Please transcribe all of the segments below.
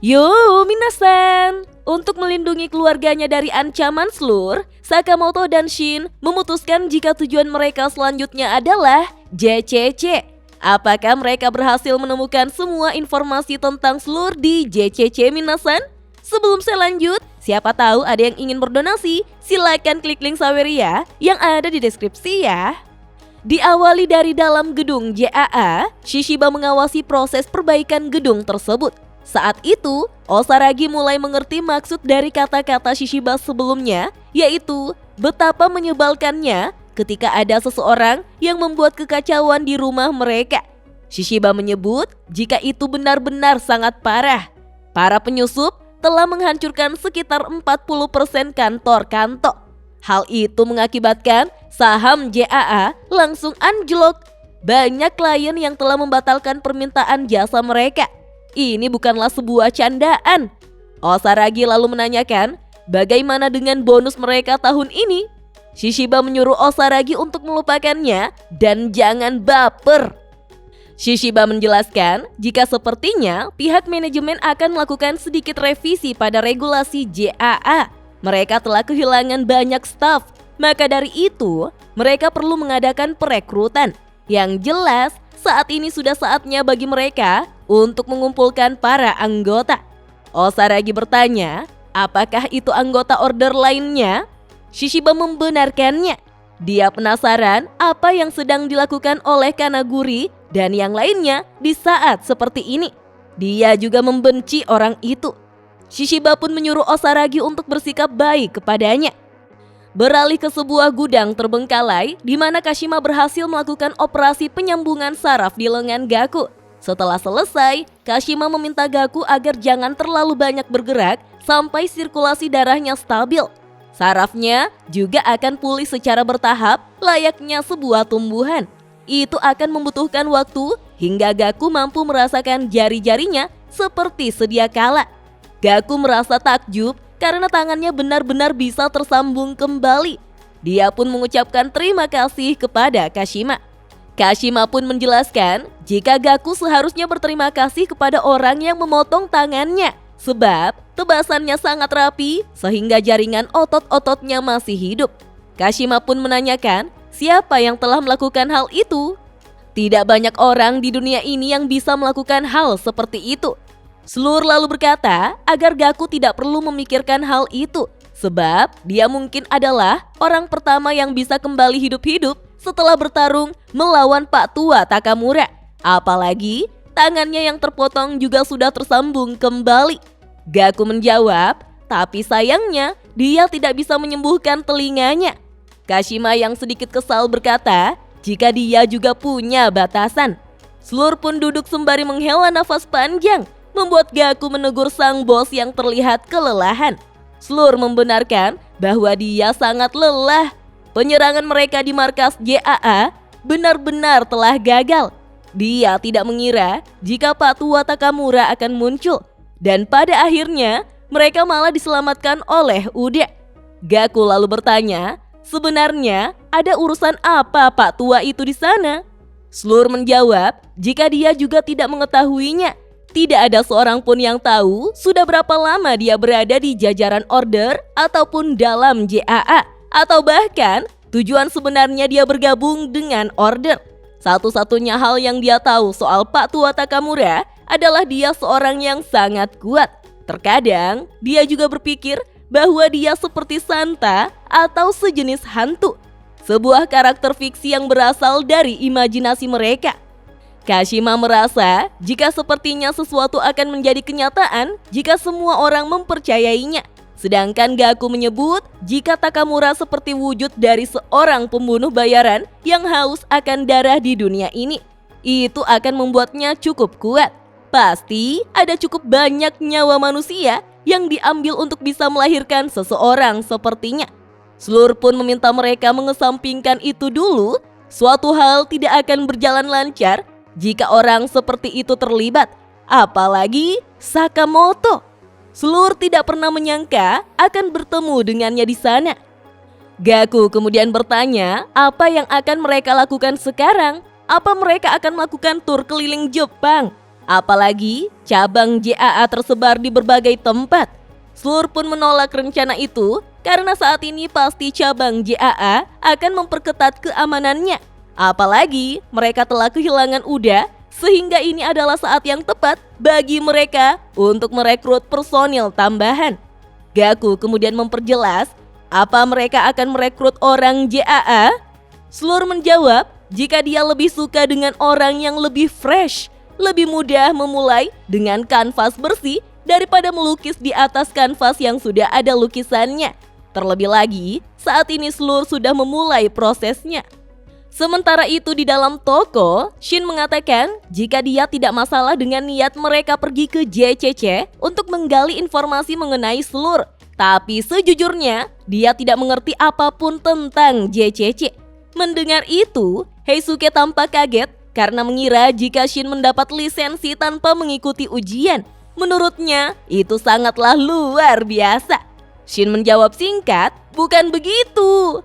Yo, minasan! Untuk melindungi keluarganya dari ancaman Slur, Sakamoto dan Shin memutuskan jika tujuan mereka selanjutnya adalah JCC. Apakah mereka berhasil menemukan semua informasi tentang Slur di JCC, minasan? Sebelum saya lanjut, siapa tahu ada yang ingin berdonasi, silakan klik link Saweria yang ada di deskripsi ya. Diawali dari dalam gedung JAA, Shishiba mengawasi proses perbaikan gedung tersebut. Saat itu, Osaragi mulai mengerti maksud dari kata-kata Shishiba sebelumnya, yaitu betapa menyebalkannya ketika ada seseorang yang membuat kekacauan di rumah mereka. Shishiba menyebut jika itu benar-benar sangat parah. Para penyusup telah menghancurkan sekitar 40% kantor Kanto. Hal itu mengakibatkan saham JAA langsung anjlok. Banyak klien yang telah membatalkan permintaan jasa mereka. Ini bukanlah sebuah candaan. Osaragi lalu menanyakan, bagaimana dengan bonus mereka tahun ini? Shishiba menyuruh Osaragi untuk melupakannya dan jangan baper. Shishiba menjelaskan jika sepertinya pihak manajemen akan melakukan sedikit revisi pada regulasi JAA. Mereka telah kehilangan banyak staf, maka dari itu mereka perlu mengadakan perekrutan. Yang jelas, saat ini sudah saatnya bagi mereka untuk mengumpulkan para anggota. Osaragi bertanya, apakah itu anggota order lainnya? Shishiba membenarkannya. Dia penasaran apa yang sedang dilakukan oleh Kanaguri dan yang lainnya di saat seperti ini. Dia juga membenci orang itu. Shishiba pun menyuruh Osaragi untuk bersikap baik kepadanya. Beralih ke sebuah gudang terbengkalai di mana Kashima berhasil melakukan operasi penyambungan saraf di lengan Gaku. Setelah selesai, Kashima meminta Gaku agar jangan terlalu banyak bergerak sampai sirkulasi darahnya stabil. Sarafnya juga akan pulih secara bertahap layaknya sebuah tumbuhan. Itu akan membutuhkan waktu hingga Gaku mampu merasakan jari-jarinya seperti sedia kala. Gaku merasa takjub karena tangannya benar-benar bisa tersambung kembali. Dia pun mengucapkan terima kasih kepada Kashima. Kashima pun menjelaskan jika Gaku seharusnya berterima kasih kepada orang yang memotong tangannya, sebab tebasannya sangat rapi sehingga jaringan otot-ototnya masih hidup. Kashima pun menanyakan siapa yang telah melakukan hal itu. Tidak banyak orang di dunia ini yang bisa melakukan hal seperti itu. Slur lalu berkata agar Gaku tidak perlu memikirkan hal itu, sebab dia mungkin adalah orang pertama yang bisa kembali hidup-hidup setelah bertarung melawan Pak Tua Takamura. Apalagi tangannya yang terpotong juga sudah tersambung kembali. Gaku menjawab, tapi sayangnya dia tidak bisa menyembuhkan telinganya. Kashima yang sedikit kesal berkata jika dia juga punya batasan. Slur pun duduk sembari menghela nafas panjang, membuat Gaku menegur sang bos yang terlihat kelelahan. Slur membenarkan bahwa dia sangat lelah. Penyerangan mereka di markas JAA benar-benar telah gagal. Dia tidak mengira jika Pak Tua Takamura akan muncul. Dan pada akhirnya mereka malah diselamatkan oleh Uda. Gaku lalu bertanya, sebenarnya ada urusan apa Pak Tua itu di sana? Slur menjawab jika dia juga tidak mengetahuinya. Tidak ada seorang pun yang tahu sudah berapa lama dia berada di jajaran order ataupun dalam JAA. Atau bahkan tujuan sebenarnya dia bergabung dengan order. Satu-satunya hal yang dia tahu soal Pak Tua Takamura adalah dia seorang yang sangat kuat. Terkadang dia juga berpikir bahwa dia seperti Santa atau sejenis hantu. Sebuah karakter fiksi yang berasal dari imajinasi mereka. Kashima merasa jika sepertinya sesuatu akan menjadi kenyataan jika semua orang mempercayainya. Sedangkan Gaku menyebut jika Takamura seperti wujud dari seorang pembunuh bayaran yang haus akan darah di dunia ini. Itu akan membuatnya cukup kuat. Pasti ada cukup banyak nyawa manusia yang diambil untuk bisa melahirkan seseorang sepertinya. Slur pun meminta mereka mengesampingkan itu dulu. Suatu hal tidak akan berjalan lancar jika orang seperti itu terlibat, apalagi Sakamoto. Slur tidak pernah menyangka akan bertemu dengannya di sana. Gaku kemudian bertanya apa yang akan mereka lakukan sekarang. Apa mereka akan melakukan tur keliling Jepang? Apalagi cabang JAA tersebar di berbagai tempat. Slur pun menolak rencana itu karena saat ini pasti cabang JAA akan memperketat keamanannya. Apalagi mereka telah kehilangan Uda, sehingga ini adalah saat yang tepat bagi mereka untuk merekrut personil tambahan. Gaku kemudian memperjelas apa mereka akan merekrut orang JAA. Slur menjawab jika dia lebih suka dengan orang yang lebih fresh, lebih mudah memulai dengan kanvas bersih daripada melukis di atas kanvas yang sudah ada lukisannya. Terlebih lagi, saat ini Slur sudah memulai prosesnya. Sementara itu di dalam toko, Shin mengatakan jika dia tidak masalah dengan niat mereka pergi ke JCC untuk menggali informasi mengenai Slur. Tapi sejujurnya, dia tidak mengerti apapun tentang JCC. Mendengar itu, Heisuke tampak kaget karena mengira jika Shin mendapat lisensi tanpa mengikuti ujian. Menurutnya, itu sangatlah luar biasa. Shin menjawab singkat, "Bukan begitu."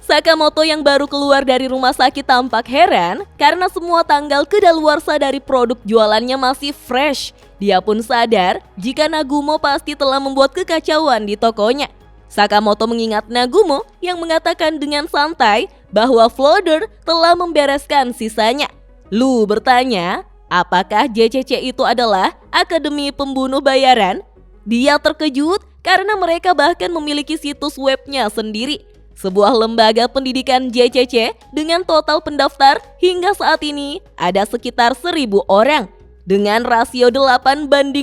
Sakamoto yang baru keluar dari rumah sakit tampak heran karena semua tanggal kedaluarsa dari produk jualannya masih fresh. Dia pun sadar jika Nagumo pasti telah membuat kekacauan di tokonya. Sakamoto mengingat Nagumo yang mengatakan dengan santai bahwa Floder telah membereskan sisanya. Lu bertanya, apakah JCC itu adalah Akademi Pembunuh Bayaran? Dia terkejut karena mereka bahkan memiliki situs webnya sendiri. Sebuah lembaga pendidikan JCC dengan total pendaftar hingga saat ini ada sekitar 1.000 orang. Dengan rasio 8:2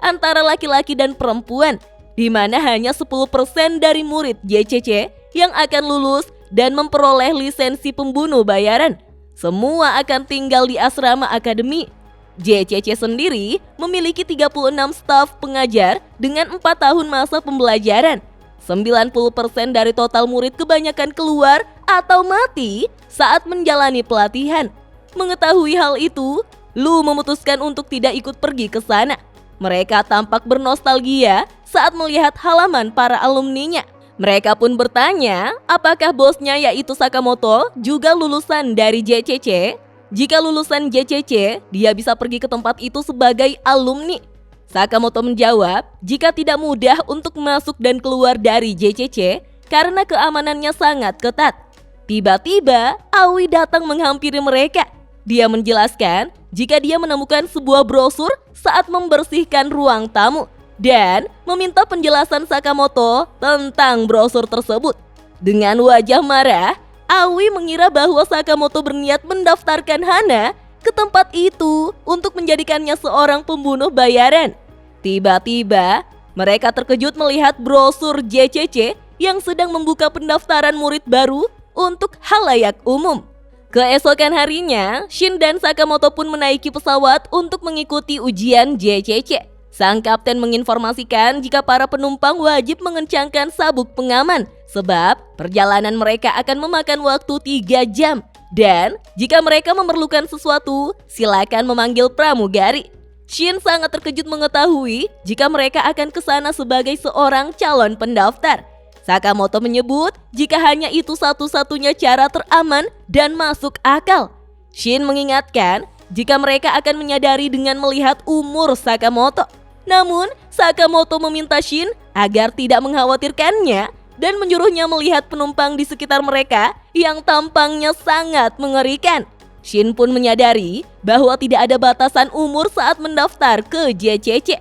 antara laki-laki dan perempuan, di mana hanya 10% dari murid JCC yang akan lulus dan memperoleh lisensi pembunuh bayaran. Semua akan tinggal di asrama akademi. JCC sendiri memiliki 36 staf pengajar dengan 4 tahun masa pembelajaran. 90% dari total murid kebanyakan keluar atau mati saat menjalani pelatihan. Mengetahui hal itu, Lu memutuskan untuk tidak ikut pergi ke sana. Mereka tampak bernostalgia saat melihat halaman para alumninya. Mereka pun bertanya apakah bosnya yaitu Sakamoto juga lulusan dari JCC. Jika lulusan JCC, dia bisa pergi ke tempat itu sebagai alumni. Sakamoto menjawab jika tidak mudah untuk masuk dan keluar dari JCC karena keamanannya sangat ketat. Tiba-tiba, Aoi datang menghampiri mereka. Dia menjelaskan jika dia menemukan sebuah brosur saat membersihkan ruang tamu dan meminta penjelasan Sakamoto tentang brosur tersebut. Dengan wajah marah, Aoi mengira bahwa Sakamoto berniat mendaftarkan Hana ke tempat itu untuk menjadikannya seorang pembunuh bayaran. Tiba-tiba, mereka terkejut melihat brosur JCC yang sedang membuka pendaftaran murid baru untuk halayak umum. Keesokan harinya, Shin dan Sakamoto pun menaiki pesawat untuk mengikuti ujian JCC. Sang kapten menginformasikan jika para penumpang wajib mengencangkan sabuk pengaman sebab perjalanan mereka akan memakan waktu 3 jam. Dan jika mereka memerlukan sesuatu, silakan memanggil pramugari. Shin sangat terkejut mengetahui jika mereka akan ke sana sebagai seorang calon pendaftar. Sakamoto menyebut jika hanya itu satu-satunya cara teraman dan masuk akal. Shin mengingatkan jika mereka akan menyadari dengan melihat umur Sakamoto. Namun, Sakamoto meminta Shin agar tidak mengkhawatirkannya dan menyuruhnya melihat penumpang di sekitar mereka yang tampangnya sangat mengerikan. Shin pun menyadari bahwa tidak ada batasan umur saat mendaftar ke JCC.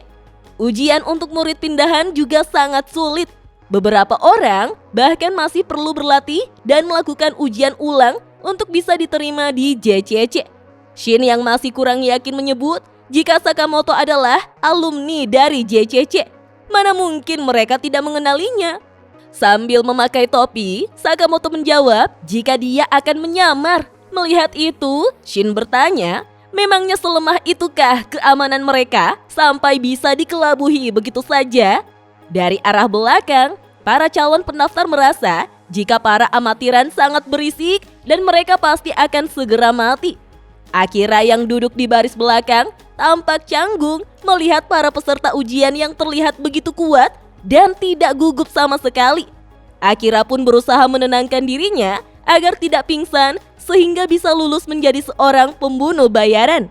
Ujian untuk murid pindahan juga sangat sulit. Beberapa orang bahkan masih perlu berlatih dan melakukan ujian ulang untuk bisa diterima di JCC. Shin yang masih kurang yakin menyebut jika Sakamoto adalah alumni dari JCC. Mana mungkin mereka tidak mengenalinya? Sambil memakai topi, Sakamoto menjawab jika dia akan menyamar. Melihat itu, Shin bertanya, memangnya selemah itukah keamanan mereka sampai bisa dikelabuhi begitu saja? Dari arah belakang, para calon pendaftar merasa jika para amatiran sangat berisik dan mereka pasti akan segera mati. Akira yang duduk di baris belakang tampak canggung melihat para peserta ujian yang terlihat begitu kuat dan tidak gugup sama sekali. Akira pun berusaha menenangkan dirinya agar tidak pingsan sehingga bisa lulus menjadi seorang pembunuh bayaran.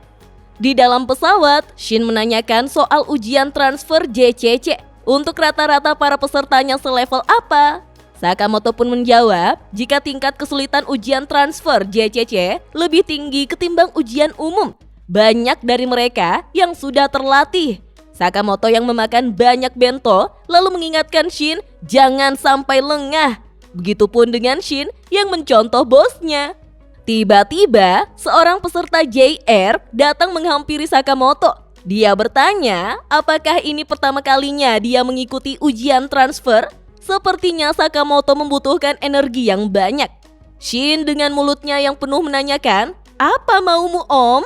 Di dalam pesawat, Shin menanyakan soal ujian transfer JCC. Untuk rata-rata para pesertanya selevel apa? Sakamoto pun menjawab jika tingkat kesulitan ujian transfer JCC lebih tinggi ketimbang ujian umum. Banyak dari mereka yang sudah terlatih. Sakamoto yang memakan banyak bento lalu mengingatkan Shin jangan sampai lengah. Begitupun dengan Shin yang mencontoh bosnya. Tiba-tiba, seorang peserta JR datang menghampiri Sakamoto. Dia bertanya, apakah ini pertama kalinya dia mengikuti ujian transfer? Sepertinya Sakamoto membutuhkan energi yang banyak. Shin dengan mulutnya yang penuh menanyakan, apa maumu om?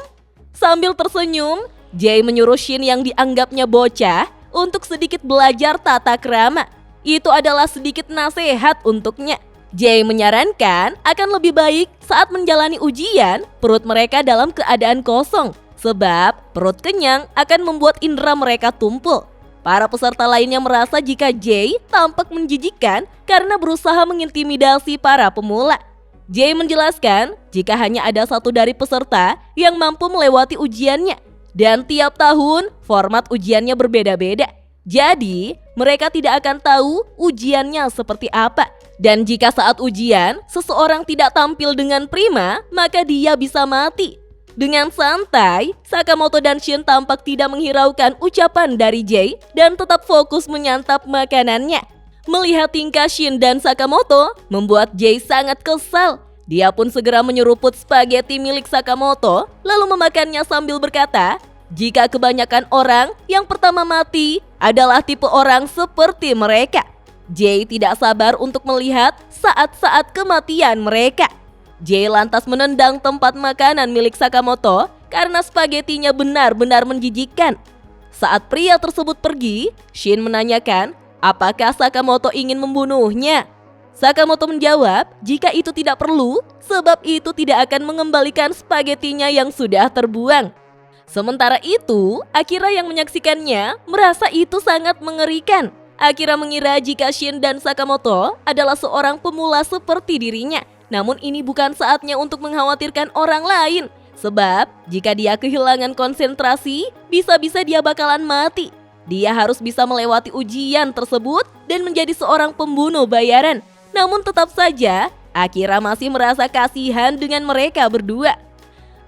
Sambil tersenyum, Jay menyuruh Shin yang dianggapnya bocah untuk sedikit belajar tata krama. Itu adalah sedikit nasihat untuknya. Jay menyarankan akan lebih baik saat menjalani ujian, perut mereka dalam keadaan kosong. Sebab perut kenyang akan membuat indera mereka tumpul. Para peserta lainnya merasa jika Jay tampak menjijikkan karena berusaha mengintimidasi para pemula. Jay menjelaskan jika hanya ada satu dari peserta yang mampu melewati ujiannya. Dan tiap tahun format ujiannya berbeda-beda. Jadi mereka tidak akan tahu ujiannya seperti apa. Dan jika saat ujian, seseorang tidak tampil dengan prima, maka dia bisa mati. Dengan santai, Sakamoto dan Shin tampak tidak menghiraukan ucapan dari Jay dan tetap fokus menyantap makanannya. Melihat tingkah Shin dan Sakamoto, membuat Jay sangat kesal. Dia pun segera menyeruput spaghetti milik Sakamoto, lalu memakannya sambil berkata, jika kebanyakan orang yang pertama mati adalah tipe orang seperti mereka. Jay tidak sabar untuk melihat saat-saat kematian mereka. Jay lantas menendang tempat makanan milik Sakamoto karena spagettinya benar-benar menjijikkan. Saat pria tersebut pergi, Shin menanyakan apakah Sakamoto ingin membunuhnya. Sakamoto menjawab jika itu tidak perlu, sebab itu tidak akan mengembalikan spagettinya yang sudah terbuang. Sementara itu, Akira yang menyaksikannya merasa itu sangat mengerikan. Akira mengira jika Shin dan Sakamoto adalah seorang pemula seperti dirinya. Namun ini bukan saatnya untuk mengkhawatirkan orang lain. Sebab jika dia kehilangan konsentrasi, bisa-bisa dia bakalan mati. Dia harus bisa melewati ujian tersebut dan menjadi seorang pembunuh bayaran. Namun tetap saja, Akira masih merasa kasihan dengan mereka berdua.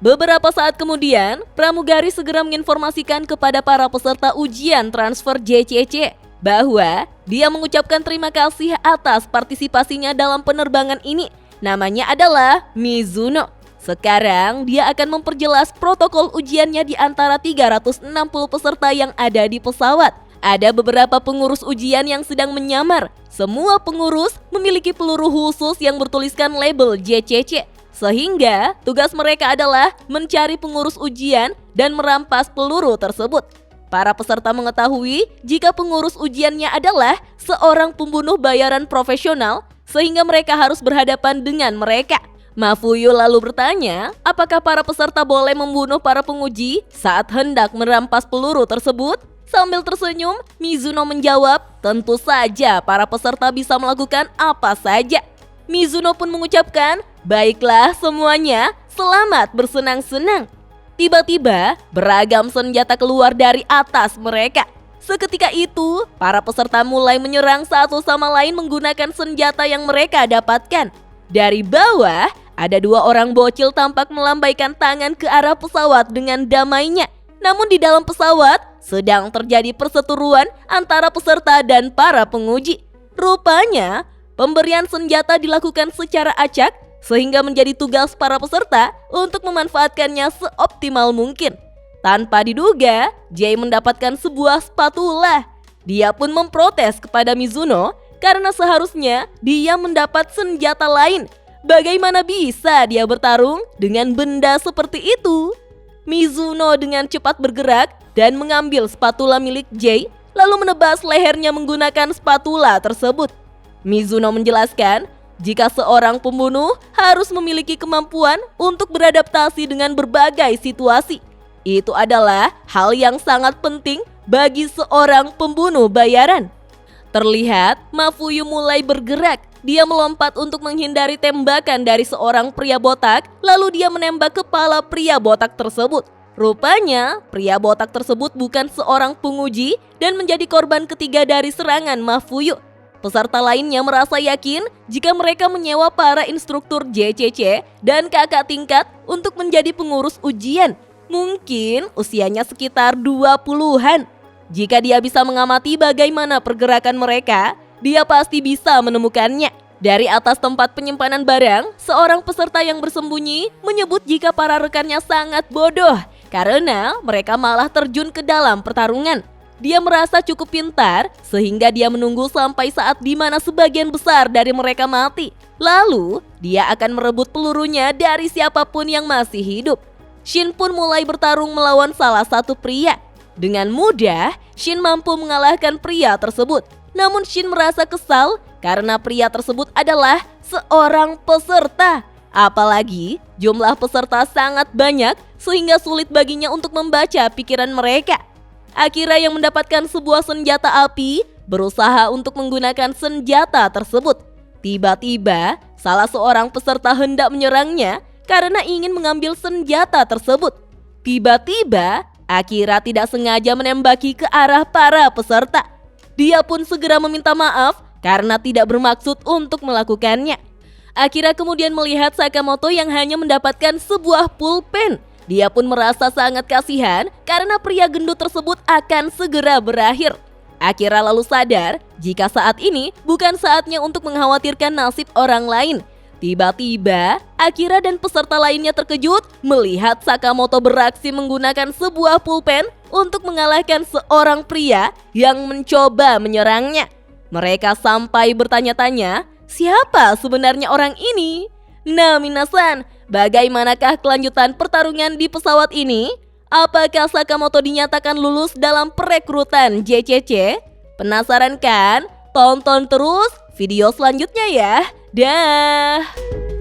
Beberapa saat kemudian, pramugari segera menginformasikan kepada para peserta ujian transfer JCC bahwa dia mengucapkan terima kasih atas partisipasinya dalam penerbangan ini. Namanya adalah Mizuno. Sekarang dia akan memperjelas protokol ujiannya di antara 360 peserta yang ada di pesawat. Ada beberapa pengurus ujian yang sedang menyamar. Semua pengurus memiliki peluru khusus yang bertuliskan label JCC. Sehingga tugas mereka adalah mencari pengurus ujian dan merampas peluru tersebut. Para peserta mengetahui jika pengurus ujiannya adalah seorang pembunuh bayaran profesional, sehingga mereka harus berhadapan dengan mereka. Mafuyu lalu bertanya, apakah para peserta boleh membunuh para penguji saat hendak merampas peluru tersebut? Sambil tersenyum, Mizuno menjawab, tentu saja para peserta bisa melakukan apa saja. Mizuno pun mengucapkan, baiklah semuanya, selamat bersenang-senang. Tiba-tiba, beragam senjata keluar dari atas mereka. Seketika itu, para peserta mulai menyerang satu sama lain menggunakan senjata yang mereka dapatkan. Dari bawah, ada dua orang bocil tampak melambaikan tangan ke arah pesawat dengan damainya. Namun di dalam pesawat, sedang terjadi perseteruan antara peserta dan para penguji. Rupanya, pemberian senjata dilakukan secara acak, sehingga menjadi tugas para peserta untuk memanfaatkannya seoptimal mungkin. Tanpa diduga, Jay mendapatkan sebuah spatula. Dia pun memprotes kepada Mizuno karena seharusnya dia mendapat senjata lain. Bagaimana bisa dia bertarung dengan benda seperti itu? Mizuno dengan cepat bergerak dan mengambil spatula milik Jay, lalu menebas lehernya menggunakan spatula tersebut. Mizuno menjelaskan, jika seorang pembunuh harus memiliki kemampuan untuk beradaptasi dengan berbagai situasi. Itu adalah hal yang sangat penting bagi seorang pembunuh bayaran. Terlihat Mafuyu mulai bergerak. Dia melompat untuk menghindari tembakan dari seorang pria botak, lalu dia menembak kepala pria botak tersebut. Rupanya, pria botak tersebut bukan seorang penguji dan menjadi korban ketiga dari serangan Mafuyu. Peserta lainnya merasa yakin jika mereka menyewa para instruktur JCC dan kakak tingkat untuk menjadi pengurus ujian. Mungkin usianya sekitar 20-an. Jika dia bisa mengamati bagaimana pergerakan mereka, dia pasti bisa menemukannya. Dari atas tempat penyimpanan barang, seorang peserta yang bersembunyi menyebut jika para rekannya sangat bodoh karena mereka malah terjun ke dalam pertarungan. Dia merasa cukup pintar sehingga dia menunggu sampai saat di mana sebagian besar dari mereka mati. Lalu, dia akan merebut pelurunya dari siapapun yang masih hidup. Shin pun mulai bertarung melawan salah satu pria. Dengan mudah, Shin mampu mengalahkan pria tersebut. Namun Shin merasa kesal karena pria tersebut adalah seorang peserta. Apalagi jumlah peserta sangat banyak sehingga sulit baginya untuk membaca pikiran mereka. Akira yang mendapatkan sebuah senjata api berusaha untuk menggunakan senjata tersebut. Tiba-tiba salah seorang peserta hendak menyerangnya karena ingin mengambil senjata tersebut. Tiba-tiba Akira tidak sengaja menembaki ke arah para peserta. Dia pun segera meminta maaf karena tidak bermaksud untuk melakukannya. Akira kemudian melihat Sakamoto yang hanya mendapatkan sebuah pulpen. Dia pun merasa sangat kasihan karena pria gendut tersebut akan segera berakhir. Akira lalu sadar jika saat ini bukan saatnya untuk mengkhawatirkan nasib orang lain. Tiba-tiba, Akira dan peserta lainnya terkejut melihat Sakamoto beraksi menggunakan sebuah pulpen untuk mengalahkan seorang pria yang mencoba menyerangnya. Mereka sampai bertanya-tanya, siapa sebenarnya orang ini? Nah, minasan, bagaimanakah kelanjutan pertarungan di pesawat ini? Apakah Sakamoto dinyatakan lulus dalam perekrutan JCC? Penasaran kan? Tonton terus video selanjutnya ya. Dah.